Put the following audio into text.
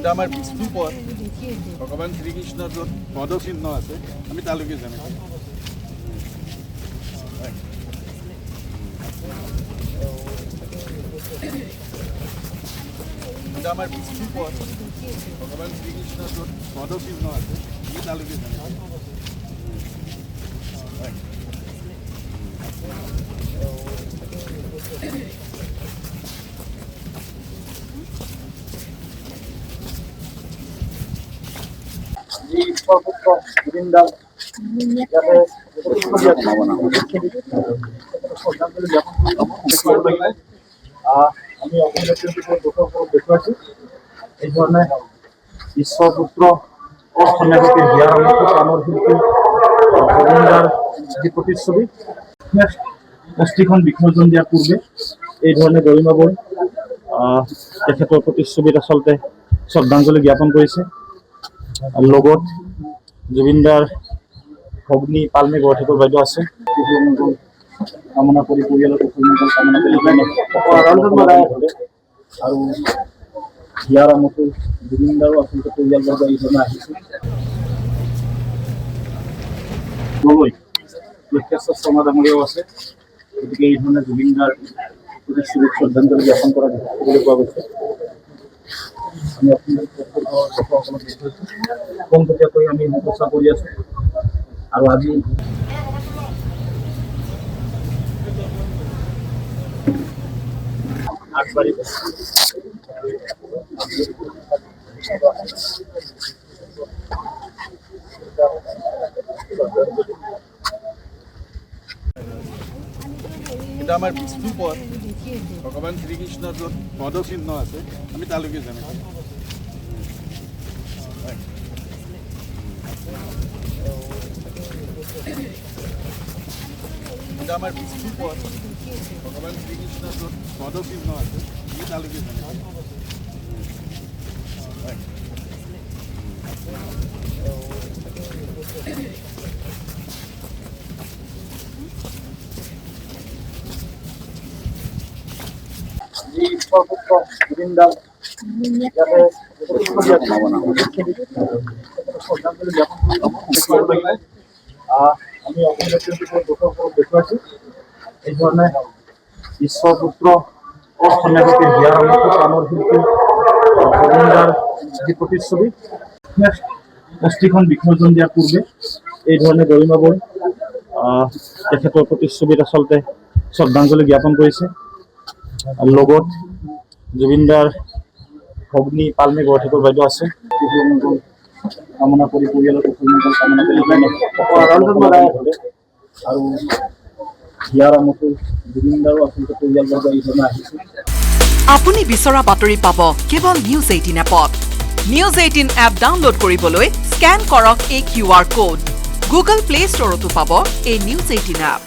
এটা আমাৰ বিষ্ণুপদ ভগৱান শ্ৰীকৃষ্ণৰ য'ত পদচিহ্ন আছে আমি তালৈকে যাম। এটা আমাৰ বিষ্ণুপদ ভগৱান শ্ৰীকৃষ্ণৰ য'ত পদচিহ্ন আছে আমি তালৈকে যাম। আমি দেখুৱাইছো এই ধৰণে ঈশ্বৰপুত্ৰ অসমীয়াগী হিয়াৰ আমঠু প্ৰাণৰ শিল্পী জুবিনদাৰ যি প্ৰতিচ্ছবি অস্থিখন বিসৰ্জন দিয়াৰ পূৰ্বে এই ধৰণে গৰিমাবৈ তেখেতৰ প্ৰতিচ্ছবিত আচলতে শ্ৰদ্ধাঞ্জলি জ্ঞাপন কৰিছে। লগত জুবিনদাৰ ভগ্নী পালমী বৰঠাকুৰ বাইদেউ আছে। কামনা কৰি পৰিয়ালৰ কামনা কৰি আৰু হিয়াৰ আমঠু জুবিনদাৰো আচলতে পৰিয়ালবৰ্গ এই ধৰণে আহিছে। লক্ষ্যেশ্বৰ শৰ্মা ডাঙৰীয়াও আছে। গতিকে এই ধৰণে জুবিনদাৰ প্ৰতিচ্ছবিত শ্ৰদ্ধাঞ্জলি জ্ঞাপন কৰা দেখিবলৈ পোৱা গৈছে। আমি দৰ্শকসকলক পোনপটীয়াকৈ আমি প্ৰচাৰ কৰি আছো আৰু আজি আগবাঢ়িব। এটা আমাৰ বিষ্ণুপদ ভগৱান শ্ৰীকৃষ্ণৰ য'ত পদচিহ্ন আছে আমি তালৈকে যাম। এটা আমাৰ বিষ্ণুপদ ভগৱান শ্ৰীকৃষ্ণৰ য'ত পদচিহ্ন আছে আমি তালৈকে যাম। ঈশ্বৰপুত্ৰ জুবিনদাৰ শ্ৰদ্ধাঞ্জলি জ্ঞাপন আমি দেখুৱাইছো এই ধৰণে ঈশ্বৰপুত্ৰ অসমীয়াগী হিয়াৰ আমঠু প্ৰাণৰ শিল্পী জুবিনদাৰ যি প্ৰতিচ্ছবি অস্থিখন বিসৰ্জন দিয়াৰ পূৰ্বে এই ধৰণে গৰিমাবৈ তেখেতৰ প্ৰতিচ্ছবিত আচলতে শ্ৰদ্ধাঞ্জলি জ্ঞাপন কৰিছে। লগত জুবিনদাৰ ভগ্নী পালমী বৰঠাকুৰ বাইদেউ আছে। কামনা কৰি পৰিয়ালৰ কামনা কৰি আৰু হিয়াৰ আমঠু জুবিনদাৰো আচলতে পৰিয়ালবৰ্গ এই ধৰণে আহিছে। আপুনি বিচৰা বাতৰি পাব কেৱল নিউজ 18 এপত। নিউজ 18 এপ ডাউনলোড কৰিবলৈ স্কেন কৰক এই QR কোড। গুগল প্লে ষ্টৰতো পাব এই নিউজ 18 এপ।